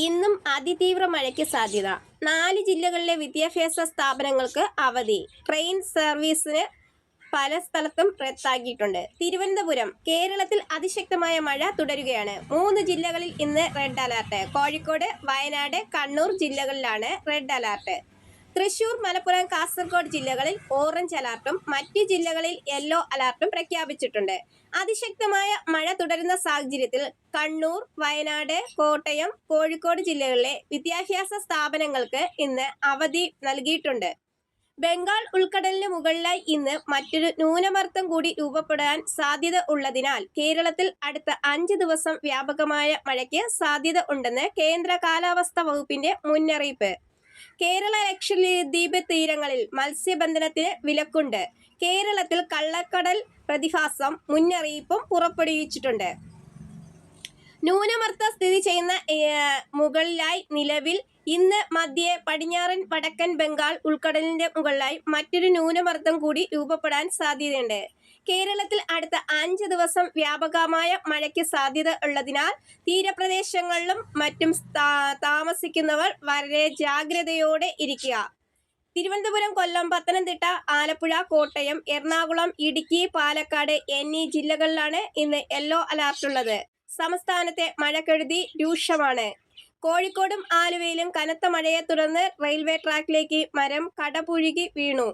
ഇന്നും അതിതീവ്ര മഴയ്ക്ക് സാധ്യത. 4 ജില്ലകളിലെ വിദ്യാഭ്യാസ സ്ഥാപനങ്ങൾക്ക് അവധി. ട്രെയിൻ സർവീസിന് പല സ്ഥലത്തും റദ്ദാക്കിയിട്ടുണ്ട്. തിരുവനന്തപുരം: കേരളത്തിൽ അതിശക്തമായ മഴ തുടരുകയാണ്. 3 ജില്ലകളിൽ ഇന്ന് റെഡ് അലർട്ട്. കോഴിക്കോട്, വയനാട്, കണ്ണൂർ ജില്ലകളിലാണ് റെഡ് അലർട്ട്. തൃശൂർ, മലപ്പുറം, കാസർഗോഡ് ജില്ലകളിൽ ഓറഞ്ച് അലർട്ടും മറ്റ് ജില്ലകളിൽ യെല്ലോ അലർട്ടും പ്രഖ്യാപിച്ചിട്ടുണ്ട്. അതിശക്തമായ മഴ തുടരുന്ന സാഹചര്യത്തിൽ കണ്ണൂർ, വയനാട്, കോട്ടയം, കോഴിക്കോട് ജില്ലകളിലെ വിദ്യാഭ്യാസ സ്ഥാപനങ്ങൾക്ക് ഇന്ന് അവധി നൽകിയിട്ടുണ്ട്. ബംഗാൾ ഉൾക്കടലിന് മുകളിലായി ഇന്ന് മറ്റൊരു ന്യൂനമർദ്ദം കൂടി രൂപപ്പെടാൻ സാധ്യത ഉള്ളതിനാൽ കേരളത്തിൽ അടുത്ത 5 ദിവസം വ്യാപകമായ മഴയ്ക്ക് സാധ്യത ഉണ്ടെന്ന് കേന്ദ്ര കാലാവസ്ഥാ വകുപ്പിന്റെ മുന്നറിയിപ്പ്. കേരള ലക്ഷദ്വീപ് തീരങ്ങളിൽ മത്സ്യബന്ധനത്തിന് വിലക്കുണ്ട്. കേരളത്തിൽ കള്ളക്കടൽ പ്രതിഭാസം മുന്നറിയിപ്പും പുറപ്പെടുവിച്ചിട്ടുണ്ട്. ന്യൂനമർദ്ദം സ്ഥിതി ചെയ്യുന്ന മുകളിലായി നിലവിൽ ഇന്ന് മധ്യ പടിഞ്ഞാറൻ വടക്കൻ ബംഗാൾ ഉൾക്കടലിന്റെ മുകളിലായി മറ്റൊരു ന്യൂനമർദ്ദം കൂടി രൂപപ്പെടാൻ സാധ്യതയുണ്ട്. കേരളത്തിൽ അടുത്ത 5 ദിവസം വ്യാപകമായ മഴയ്ക്ക് സാധ്യത ഉള്ളതിനാൽ തീരപ്രദേശങ്ങളിലും മറ്റും താമസിക്കുന്നവർ വളരെ ജാഗ്രതയോടെ ഇരിക്കുക. തിരുവനന്തപുരം, കൊല്ലം, പത്തനംതിട്ട, ആലപ്പുഴ, കോട്ടയം, എറണാകുളം, ഇടുക്കി, പാലക്കാട് എന്നീ ജില്ലകളിലാണ് ഇന്ന് യെല്ലോ അലർട്ടുള്ളത്. സംസ്ഥാനത്തെ മഴക്കെടുതി രൂക്ഷമാണ്. കോഴിക്കോടും ആലുവയിലും കനത്ത മഴയെ തുടർന്ന് റെയിൽവേ ട്രാക്കിലേക്ക് മരം കടപുഴകി വീണു.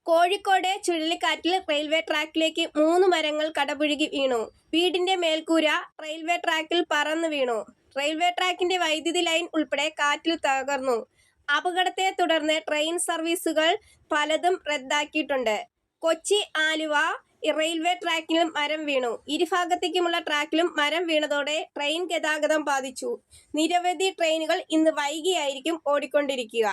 കോഴിക്കോട് ചുഴലിക്കാറ്റിൽ റെയിൽവേ ട്രാക്കിലേക്ക് 3 മരങ്ങൾ കടപുഴകി വീണു. വീടിന്റെ മേൽക്കൂര റെയിൽവേ ട്രാക്കിൽ പറന്നു വീണു. റെയിൽവേ ട്രാക്കിന്റെ വൈദ്യുതി ലൈൻ ഉൾപ്പെടെ കാറ്റിൽ തകർന്നു. അപകടത്തെ തുടർന്ന് ട്രെയിൻ സർവീസുകൾ പലതും റദ്ദാക്കിയിട്ടുണ്ട്. കൊച്ചി ആലുവ റെയിൽവേ ട്രാക്കിലും മരം വീണു. ഇരുഭാഗത്തേക്കുമുള്ള ട്രാക്കിലും മരം വീണതോടെ ട്രെയിൻ ഗതാഗതം ബാധിച്ചു. നിരവധി ട്രെയിനുകൾ ഇന്ന് വൈകിയായിരിക്കും ഓടിക്കൊണ്ടിരിക്കുക.